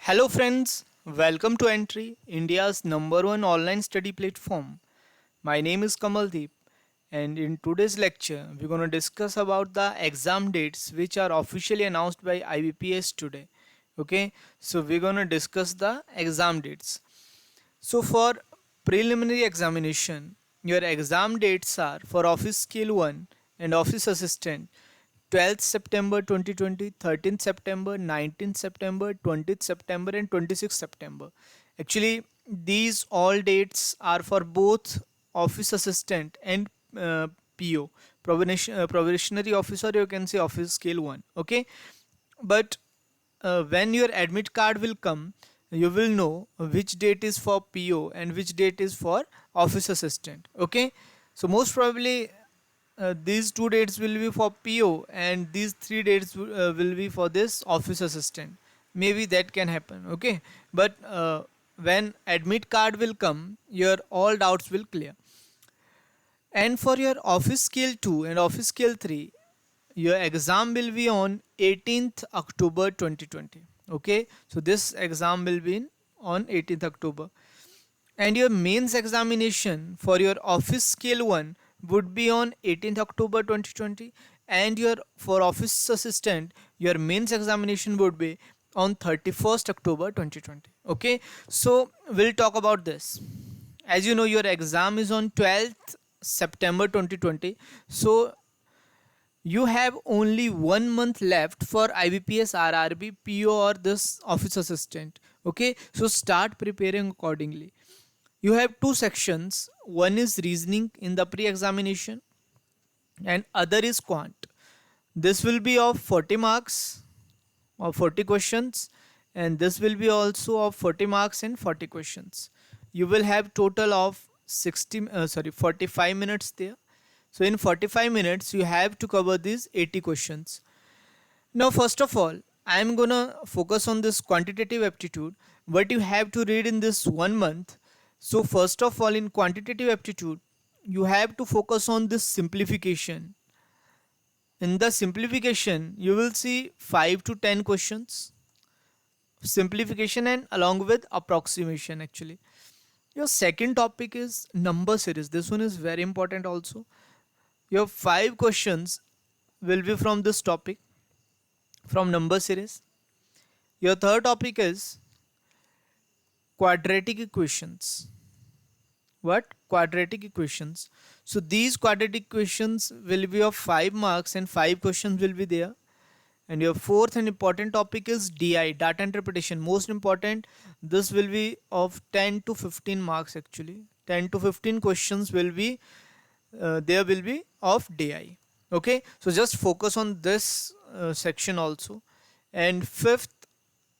Hello, friends. Welcome to Entry, India's number one online study platform. My name is Kamaldeep, and in today's lecture, we're going to discuss about the exam dates which are officially announced by IBPS today. Okay, so we're going to discuss the exam dates. So, for preliminary examination, your exam dates are for Office Scale 1 and Office Assistant 12th September 2020, 13th September, 19th September, 20th September, and 26th September. Actually, these all dates are for both Office Assistant and PO, Probationary Officer, you can say Office Scale 1. Okay, but when your admit card will come, you will know which date is for PO and which date is for office assistant. Okay, so most probably these two dates will be for PO and these three dates will be for this office assistant. Maybe that can happen. Okay, but when admit card will come, your all doubts will clear. And for your office scale 2 and office scale 3, your exam will be on 18th October 2020. Okay, so this exam will be on 18th October. And your mains examination for your office scale 1 would be on 18th October 2020, and your for office assistant your mains examination would be on 31st October 2020. Okay, so we'll talk about this. As you know, your exam is on 12th September 2020, so you have only 1 month left for IBPS, RRB, PO, or this office assistant. Okay, so start preparing accordingly. You have two sections. One is reasoning in the pre-examination, and other is quant. This will be of 40 marks or 40 questions, and this will be also of 40 marks and 40 questions. You will have total of 45 minutes there. So in 45 minutes you have to cover these 80 questions. Now first of all, I am gonna focus on this quantitative aptitude, what you have to read in this 1 month. So first of all, in quantitative aptitude, you have to focus on this simplification. In the simplification, you will see 5 to 10 questions, simplification and along with approximation actually. Your second topic is number series. This one is very important also. Your 5 questions will be from this topic, from number series. Your third topic is quadratic equations. What? Quadratic equations. So these quadratic equations will be of 5 marks and 5 questions will be there. And your fourth and important topic is DI, data interpretation. Most important, this will be of 10 to 15 marks actually. 10 to 15 questions will be there will be of DI. Okay, so just focus on this section also. And fifth,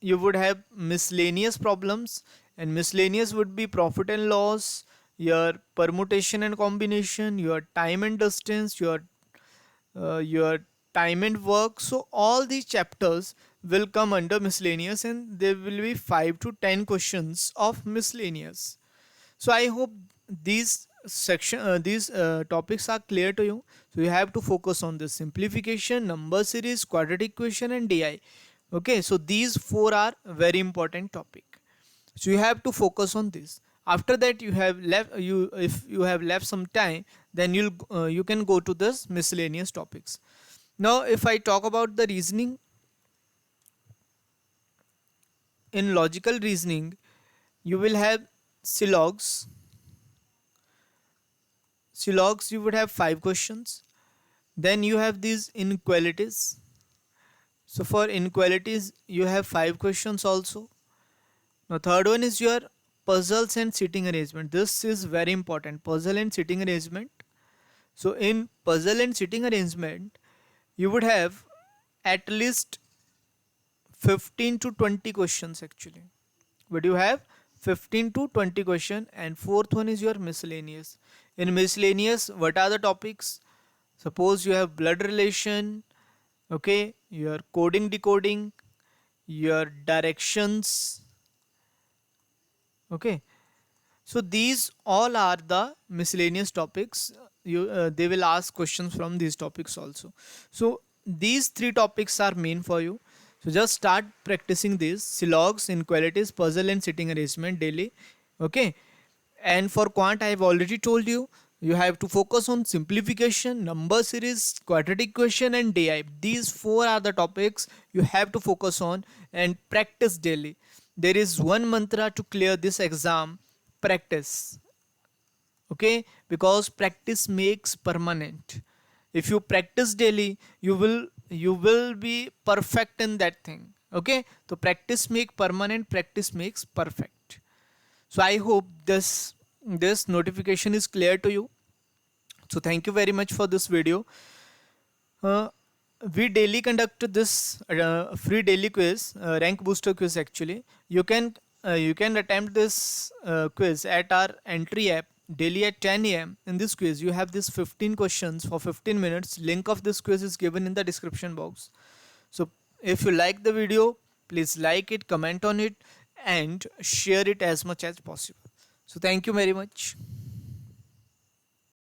you would have miscellaneous problems, and miscellaneous would be profit and loss, your permutation and combination, your time and distance, your time and work. So all these chapters will come under miscellaneous, and there will be 5 to 10 questions of miscellaneous. So I hope these topics are clear to you. So you have to focus on the simplification, number series, quadratic equation, and DI. Okay, so these four are very important topic. So you have to focus on this. After that, you have left you if you have left some time, then you can go to this miscellaneous topics. Now if I talk about the reasoning, in logical reasoning you will have silogs. Silogs, you would have 5 questions. Then you have these inequalities. So for inequalities you have 5 questions also. Now third one is your puzzles and sitting arrangement. This is very important, puzzle and sitting arrangement. So in puzzle and sitting arrangement you would have at least 15 to 20 questions actually. But you have 15 to 20 question. And fourth one is your miscellaneous. In miscellaneous, what are the topics? Suppose you have blood relation, okay, your coding decoding, your directions, okay. So these all are the miscellaneous topics. They will ask questions from these topics also. So these three topics are main for you. So just start practicing this silogs, inequalities, puzzle and sitting arrangement daily. Okay. And for quant, I have already told you, you have to focus on simplification, number series, quadratic equation and DI. These four are the topics you have to focus on and practice daily. There is one mantra to clear this exam: practice. Okay, because practice makes permanent. If you practice daily, you will be perfect in that thing. Okay, so practice make permanent, practice makes perfect. So I hope this notification is clear to you. So thank you very much for this video. uh, we daily conduct this free daily quiz, rank booster quiz. Actually, you can attempt this quiz at our entry app daily at 10 a.m. In this quiz, you have this 15 questions for 15 minutes. Link of this quiz is given in the description box. So if you like the video, please like it, comment on it, and share it as much as possible. So thank you very much.